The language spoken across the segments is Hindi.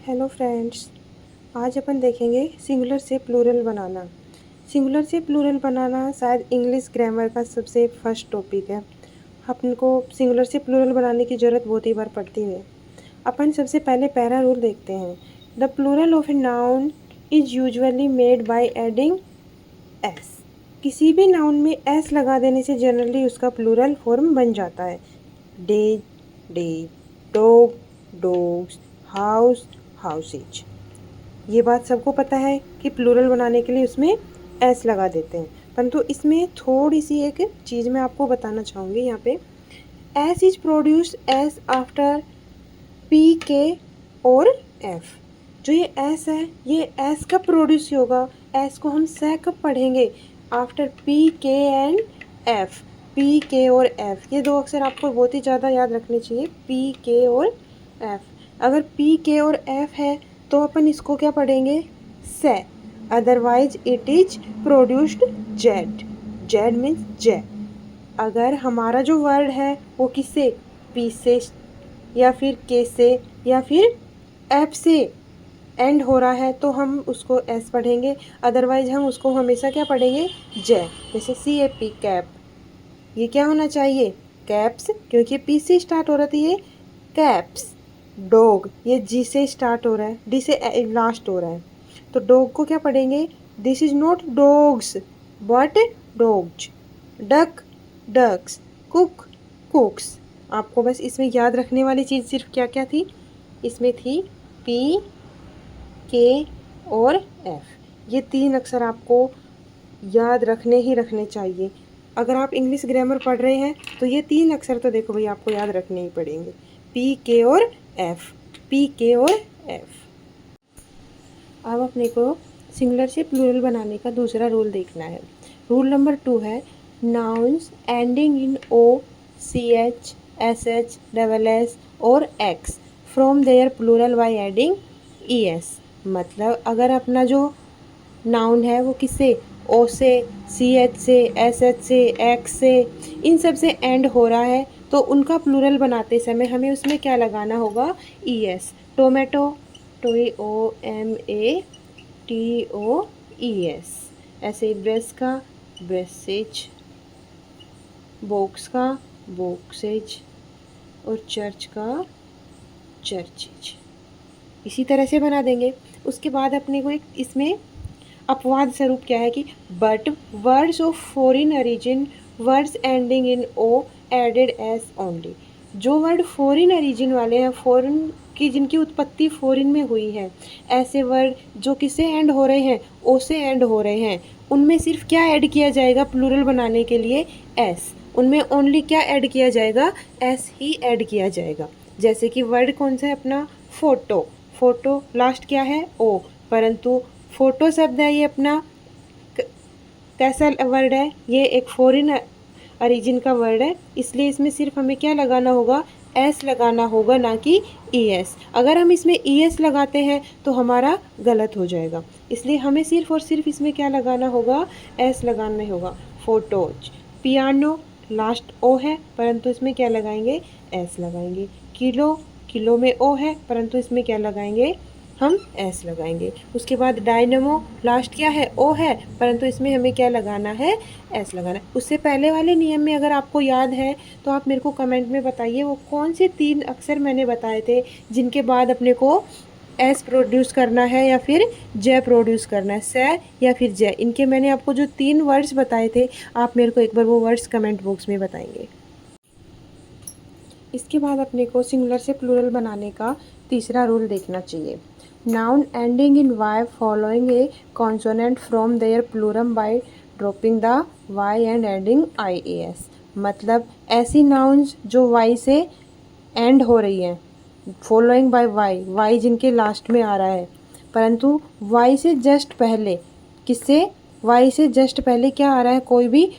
हेलो फ्रेंड्स, आज अपन देखेंगे सिंगुलर से प्लूरल बनाना। सिंगुलर से प्लूरल बनाना शायद इंग्लिश ग्रामर का सबसे फर्स्ट टॉपिक है। अपन को सिंगुलर से प्लूरल बनाने की ज़रूरत बहुत ही बार पड़ती है। अपन सबसे पहले पहला रूल देखते हैं। The plural of a noun is usually made by adding S. किसी भी नाउन में एस लगा देने से जनरली उसका प्लूरल फॉर्म बन जाता है। Day, day, dog, dogs, house, houses. ये बात सबको पता है कि प्लूरल बनाने के लिए उसमें एस लगा देते हैं, परंतु इसमें थोड़ी सी एक चीज़ मैं आपको बताना चाहूँगी। यहाँ पे S is produce S after P के और एफ। जो ये एस है, ये एस कब प्रोड्यूस होगा? एस को हम से कब पढ़ेंगे? आफ्टर पी के एंड एफ। पी के और एफ, ये दो अक्षर आपको बहुत ही ज़्यादा याद रखने चाहिए, पी के और एफ। अगर पी के और एफ है तो अपन इसको क्या पढ़ेंगे? से। Otherwise it is produced Z. Z means J. अगर हमारा जो वर्ड है वो किससे, पी से या फिर के से या फिर एफ से एंड हो रहा है तो हम उसको एस पढ़ेंगे, अदरवाइज हम उसको हमेशा क्या पढ़ेंगे? जे। जैसे सी ए पी, कैप, ये क्या होना चाहिए? कैप्स, क्योंकि पी से स्टार्ट हो रहा था, ये कैप्स। डॉग, ये जी से स्टार्ट हो रहा है, डी से लास्ट हो रहा है, तो डॉग को क्या पढ़ेंगे? This is not dogs but dogs. Duck, ducks. Cook, cooks. आपको बस इसमें याद रखने वाली चीज़ सिर्फ क्या क्या थी? इसमें थी पी, के और एफ। ये तीन अक्षर आपको याद रखने ही रखने चाहिए। अगर आप इंग्लिश ग्रामर पढ़ रहे हैं तो ये तीन अक्षर तो देखो भाई आपको याद रखने ही पड़ेंगे, पी के और एफ। पी के और एफ। अब अपने को सिंगुलर से प्लूरल बनाने का दूसरा रूल देखना है। रूल नंबर 2 है nouns ending in O, C H, S H, double S और X from their plural by adding E S. मतलब अगर अपना जो नाउन है वो किससे, ओ से, सी एच से, एस एच से, एक्स से, इन सब से एंड हो रहा है तो उनका प्लूरल बनाते समय हमें उसमें क्या लगाना होगा? ई S. Tomato, T O M A T O E S. ऐसे ब्रश का ब्रशेज, बॉक्स का बॉक्सेज और चर्च का चर्चेज। इसी तरह से बना देंगे। उसके बाद अपने को एक इसमें अपवाद स्वरूप क्या है कि but words of foreign origin, words ending in O added S only. जो वर्ड फॉरिन ओरिजिन वाले हैं, फॉरिन की जिनकी उत्पत्ति फॉरिन में हुई है, ऐसे वर्ड जो किससे एंड हो रहे हैं? ओ से एंड हो रहे हैं, उनमें सिर्फ क्या ऐड किया जाएगा प्लूरल बनाने के लिए? एस। उनमें ओनली क्या ऐड किया जाएगा? एस ही ऐड किया जाएगा। जैसे कि वर्ड कौन सा है अपना? फोटो। फोटो लास्ट क्या है? ओ, परंतु फोटो शब्द है ये अपना कैसा वर्ड है? ये एक फॉरिन ओरिजिन का वर्ड है, इसलिए इसमें सिर्फ हमें क्या लगाना होगा? एस लगाना होगा, ना कि ई एस। अगर हम इसमें ई एस लगाते हैं तो हमारा गलत हो जाएगा, इसलिए हमें सिर्फ और सिर्फ इसमें क्या लगाना होगा? एस लगाना होगा। फोटोज। पियानो लास्ट ओ है, परंतु इसमें क्या लगाएंगे? एस लगाएंगे। किलो, किलो में ओ है, परंतु इसमें क्या लगाएंगे? हम एस लगाएंगे। उसके बाद डायनमो लास्ट क्या है? ओ है, परंतु इसमें हमें क्या लगाना है? एस लगाना है। उससे पहले वाले नियम में अगर आपको याद है तो आप मेरे को कमेंट में बताइए वो कौन से तीन अक्षर मैंने बताए थे जिनके बाद अपने को एस प्रोड्यूस करना है या फिर जे प्रोड्यूस करना है, से या फिर जे। इनके मैंने आपको जो 3 वर्ड्स बताए थे, आप मेरे को एक बार वो वर्ड्स कमेंट बॉक्स में बताएंगे। इसके बाद अपने को सिंगुलर से प्लूरल बनाने का तीसरा रूल देखना चाहिए। Noun ending in Y following a consonant from their plural by dropping the Y and adding I E S. मतलब ऐसी नाउन्स जो वाई से एंड हो रही हैं, फॉलोइंग बाय वाई, वाई जिनके लास्ट में आ रहा है, परंतु वाई से जस्ट पहले, किससे? वाई से जस्ट पहले क्या आ रहा है? कोई भी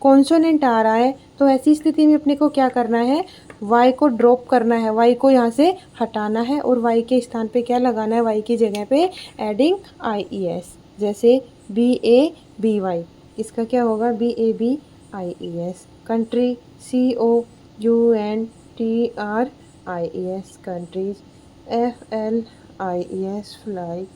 कॉन्सोनेंट आ रहा है, तो ऐसी स्थिति में अपने को क्या करना है? वाई को ड्रॉप करना है, वाई को यहाँ से हटाना है और वाई के स्थान पे क्या लगाना है? वाई की जगह पे एडिंग आई ई एस। जैसे बी ए बी वाई, इसका क्या होगा? B A B I E S. Country, C O U N T R I E S, countries. F L IES fly,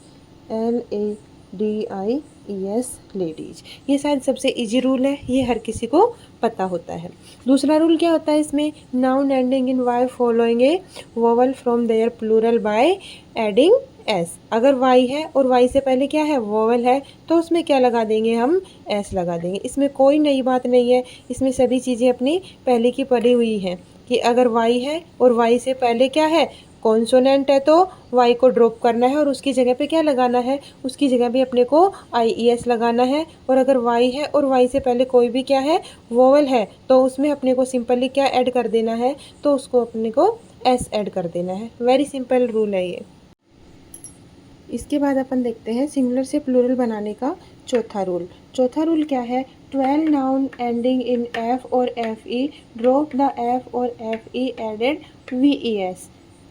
LADIES ladies. ये शायद सबसे इजी रूल है, ये हर किसी को पता होता है। दूसरा रूल क्या होता है इसमें, noun ending in Y following a vowel from their plural by adding S. अगर वाई है और वाई से पहले क्या है, वोवल है, तो उसमें क्या लगा देंगे हम, एस लगा देंगे। इसमें कोई नई बात नहीं है, इसमें सभी चीज़ें अपनी पहले की पड़ी हुई हैं कि अगर वाई है और वाई से पहले क्या है, कॉन्सोनेंट है, तो वाई को ड्रॉप करना है और उसकी जगह पे क्या लगाना है, उसकी जगह पे अपने को IES लगाना है। और अगर वाई है और वाई से पहले कोई भी क्या है, वोवल है, तो उसमें अपने को सिंपली क्या ऐड कर देना है, तो उसको अपने को एस ऐड कर देना है। वेरी सिंपल रूल है ये। इसके बाद अपन देखते हैं सिंगुलर से प्लूरल बनाने का चौथा रूल। चौथा रूल क्या है, 12 नाउन एंडिंग इन एफ और FE ड्रॉप द एफ और FE added VES।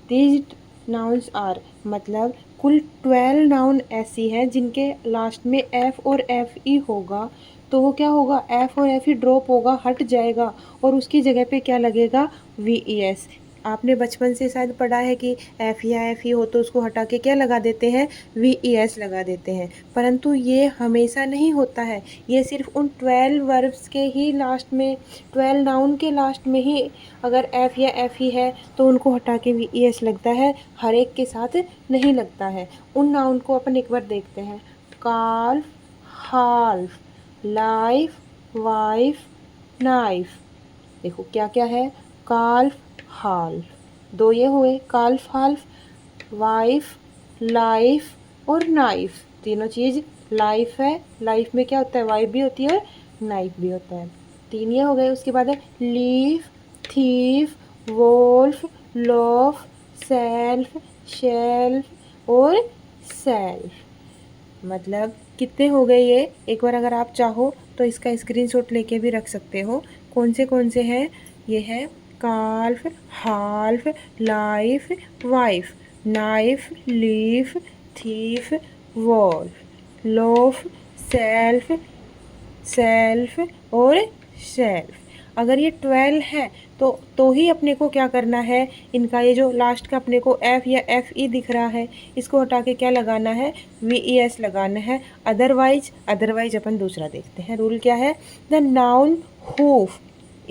These nouns are, मतलब कुल 12 नाउन ऐसी हैं जिनके लास्ट में F और FE होगा, तो वो क्या होगा, F और FE ड्रॉप होगा, हट जाएगा और उसकी जगह पे क्या लगेगा, VES। आपने बचपन से शायद पढ़ा है कि एफ या FE हो तो उसको हटा के क्या लगा देते हैं, VES लगा देते हैं। परंतु ये हमेशा नहीं होता है, ये सिर्फ उन 12 वर्ब्स के ही लास्ट में, 12 नाउन के लास्ट में ही अगर F या FE है तो उनको हटा के VES लगता है, हर एक के साथ नहीं लगता है। उन नाउन को अपन एक बार देखते हैं, काल्फ, हाल्फ, लाइफ, वाइफ, नाइफ। देखो क्या क्या है, काल्फ, हाल्फ, दो ये हुए, काल्फ हाल्फ, वाइफ, लाइफ और नाइफ, तीनों चीज़ लाइफ है। लाइफ में क्या होता है, वाइफ भी होती है और नाइफ भी होता है, तीन ये हो गए। उसके बाद है leaf, thief, wolf, loaf, self, shelf और सेल्फ। मतलब कितने हो गए ये, एक बार अगर आप चाहो तो इसका स्क्रीनशॉट लेके भी रख सकते हो। कौन से हैं, ये है calf, half, life, wife, knife, leaf, thief, wolf, loaf, self, self और शेल्फ। अगर ये 12 है तो ही अपने को क्या करना है, इनका ये जो लास्ट का अपने को F या FE दिख रहा है, इसको हटा के क्या लगाना है, VES लगाना है। अदरवाइज अपन दूसरा देखते हैं। रूल क्या है, द नाउन हूफ,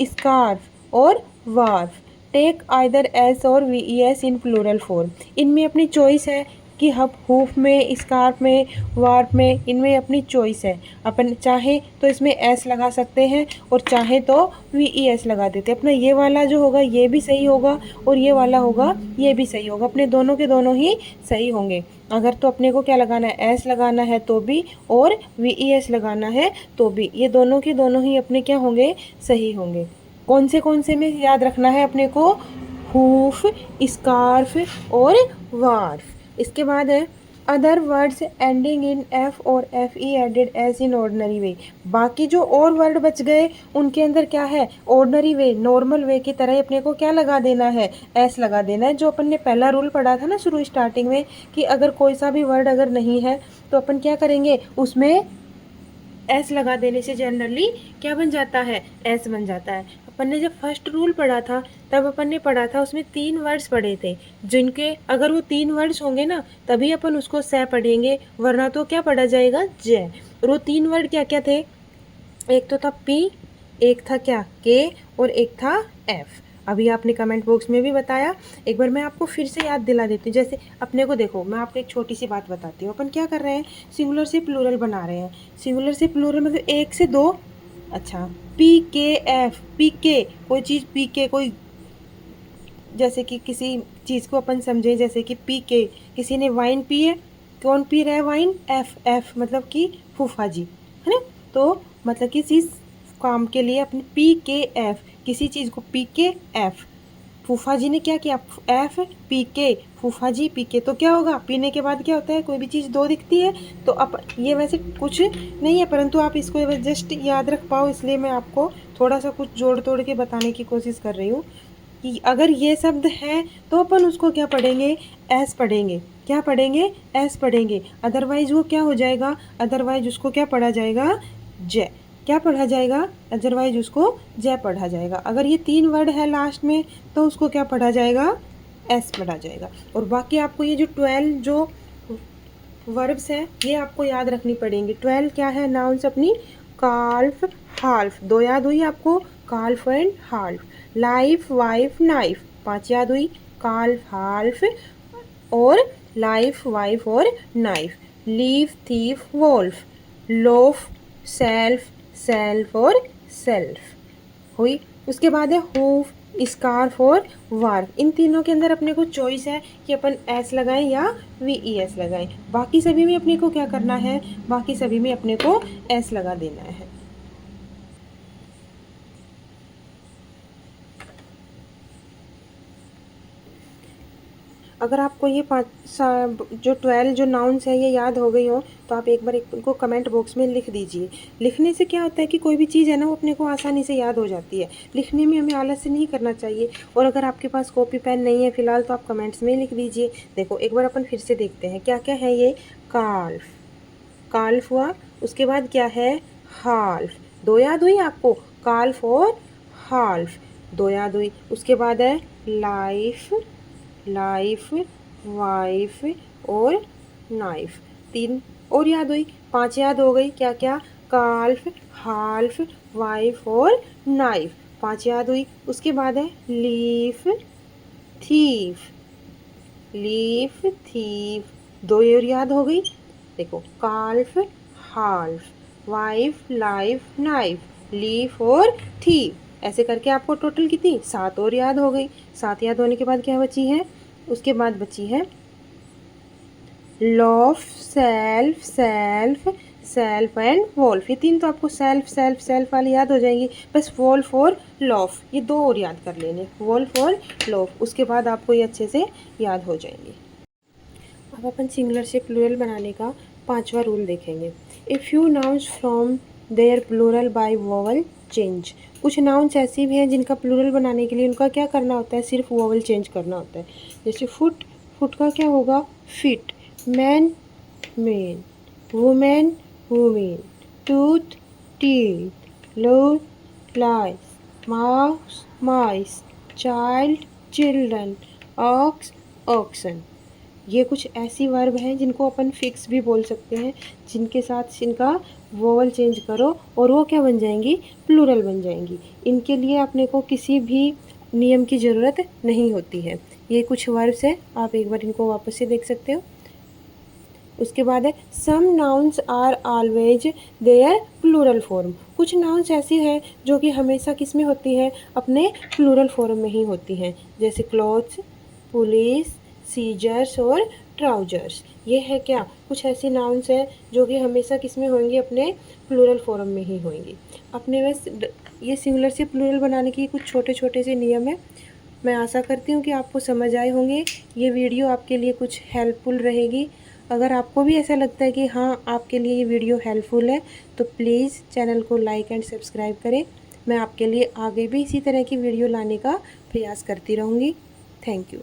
स्कार्फ और वार्फ टेक आइदर एस और VES इन प्लूरल फॉर्म। इनमें अपनी चॉइस है कि हम हूफ में, स्कार्फ में, वार्फ में, इनमें अपनी चॉइस है। अपन चाहे तो इसमें एस लगा सकते हैं और चाहे तो VES लगा देते हैं। अपना ये वाला जो होगा ये भी सही होगा और ये वाला होगा ये भी सही होगा, अपने दोनों के दोनों ही सही होंगे। अगर तो अपने को क्या लगाना है, एस लगाना है तो भी और VES लगाना है तो भी, ये दोनों के दोनों ही अपने क्या होंगे, सही होंगे। कौन से में याद रखना है अपने को, हूफ, स्कार्फ और वार्फ। इसके बाद है other words ending in F और FE added as in ordinary way. बाकी जो और वर्ड बच गए उनके अंदर क्या है, ऑर्डनरी वे, नॉर्मल वे की तरह अपने को क्या लगा देना है, एस लगा देना है। जो अपन ने पहला रूल पढ़ा था ना शुरू स्टार्टिंग में, कि अगर कोई सा भी वर्ड अगर नहीं है तो अपन क्या करेंगे, उसमें एस लगा देने से जनरली क्या बन जाता है, एस बन जाता है। अपन ने जब फर्स्ट रूल पढ़ा था तब अपन ने पढ़ा था, उसमें 3 वर्ड्स पढ़े थे, जिनके अगर वो 3 वर्ड्स होंगे ना तभी अपन उसको से पढ़ेंगे, वरना तो क्या पढ़ा जाएगा, जय। और वो 3 वर्ड क्या क्या थे, एक तो था पी, एक था क्या, के और एक था एफ। अभी आपने कमेंट बॉक्स में भी बताया, एक बार मैं आपको फिर से याद दिला देती हूँ। जैसे अपने को देखो, मैं आपको एक छोटी सी बात बताती हूँ। अपन क्या कर रहे हैं, सिंगुलर से प्लूरल बना रहे हैं। सिंगुलर से प्लूरल मतलब 1 से 2, अच्छा PKF, PK, कोई चीज़ PK, कोई जैसे कि किसी चीज़ को अपन समझें, जैसे कि PK, किसी ने वाइन पी है, कौन पी रहा है वाइन, F मतलब कि फूफा जी, है ना। तो मतलब किसी काम के लिए अपने PKF, किसी चीज़ को PKF, फूफा जी ने क्या किया, FPK, फूफा जी PK, तो क्या होगा, पीने के बाद क्या होता है, कोई भी चीज़ 2 दिखती है। तो अब ये वैसे कुछ नहीं है, परंतु आप इसको जस्ट याद रख पाओ इसलिए मैं आपको थोड़ा सा कुछ जोड़ तोड़ के बताने की कोशिश कर रही हूँ कि अगर ये शब्द है तो अपन उसको क्या पढ़ेंगे, एस पढ़ेंगे। क्या पढ़ेंगे, एस पढ़ेंगे। अदरवाइज वो क्या हो जाएगा, अदरवाइज उसको क्या पढ़ा जाएगा, जय। क्या पढ़ा जाएगा, अदरवाइज उसको जय पढ़ा जाएगा। अगर ये 3 वर्ड है लास्ट में तो उसको क्या पढ़ा जाएगा, एस पर आ जाएगा। और बाकी आपको ये जो 12 जो वर्ब्स हैं ये आपको याद रखनी पड़ेंगी। 12 क्या है नाउन्स अपनी, काल्फ, हाल्फ, 2 याद हुई आपको, calf and half. Life, wife, knife, 5 याद हुई, काल्फ, हाल्फ और लाइफ, वाइफ और knife. Leaf, thief, wolf, loaf, self, self और सेल्फ हुई। उसके बाद है हूफ, स्कार्फ और वार्फ। इन तीनों के अंदर अपने को चॉइस है कि अपन एस लगाएं या वी ई एस लगाएं। बाकी सभी में अपने को क्या करना है, बाकी सभी में अपने को एस लगा देना है। अगर आपको ये जो 12 जो नाउन्स है ये याद हो गई हो तो आप एक बार इनको कमेंट बॉक्स में लिख दीजिए। लिखने से क्या होता है कि कोई भी चीज़ है ना वो अपने को आसानी से याद हो जाती है। लिखने में हमें आलस से नहीं करना चाहिए। और अगर आपके पास कॉपी पेन नहीं है फिलहाल तो आप कमेंट्स में लिख दीजिए। देखो एक बार अपन फिर से देखते हैं क्या क्या है ये। काल्फ, काल्फ हुआ। उसके बाद क्या है, हाल्फ, 2 याद हुई आपको, काल्फ और हाल्फ, 2 याद हुई। उसके बाद है लाइफ, लाइफ, वाइफ और नाइफ, 3 और याद हुई, 5 याद हो गई। क्या क्या, काल्फ, हाल्फ, वाइफ और नाइफ, 5 याद हुई। उसके बाद है लीफ, थीफ, लीफ, थीफ, 2 और याद हो गई। देखो काल्फ, half, wife, life, knife, leaf और थीफ, ऐसे करके आपको टोटल कितनी 7 और याद हो गई। 7 याद होने के बाद क्या बची है, उसके बाद बची है loaf, self, self, self and wolf. ये 3 तो आपको सेल्फ सेल्फ सेल्फ वाली याद हो जाएंगी। बस वोल्फ और लॉफ ये 2 और याद कर लेने, वोल्फ और लॉफ, उसके बाद आपको ये अच्छे से याद हो जाएंगे। अब अपन सिंगुलर से प्लूरल बनाने का 5वां रूल देखेंगे। A few nouns from their plural by vowel change. कुछ नाउन्स ऐसी भी हैं जिनका प्लूरल बनाने के लिए उनका क्या करना होता है, सिर्फ वोवल चेंज करना होता है। जैसे फुट, फुट का क्या होगा, feet. Man, men. Woman, women. Tooth, teeth. Louse, lice. Mouse, mice. Child, children. Ox, oxen. ये कुछ ऐसी वर्ब हैं जिनको अपन फिक्स भी बोल सकते हैं, जिनके साथ इनका वोवल चेंज करो और वो क्या बन जाएंगी, प्लूरल बन जाएंगी। इनके लिए अपने को किसी भी नियम की ज़रूरत नहीं होती है। ये कुछ वर्ब्स हैं, आप एक बार इनको वापस से देख सकते हो। उसके बाद है some nouns are always their plural form. कुछ नाउन्स ऐसी हैं जो कि हमेशा किस में होती है, अपने प्लूरल फॉर्म में ही होती हैं। जैसे क्लॉथ्स, पुलिस, सीजर्स और ट्राउजर्स। ये है क्या, कुछ ऐसी नाउन्स हैं जो कि हमेशा किस में होंगी, अपने प्लूरल फॉर्म में ही होंगी। अपने में ये सिंगुलर से प्लूरल बनाने के कुछ छोटे छोटे से नियम है। मैं आशा करती हूँ कि आपको समझ आए होंगे। ये वीडियो आपके लिए कुछ हेल्पफुल रहेगी। अगर आपको भी ऐसा लगता है कि हाँ आपके लिए ये वीडियो हेल्पफुल है तो प्लीज़ चैनल को लाइक एंड सब्सक्राइब करें। मैं आपके लिए आगे भी इसी तरह की वीडियो लाने का प्रयास करती रहूँगी। Thank you.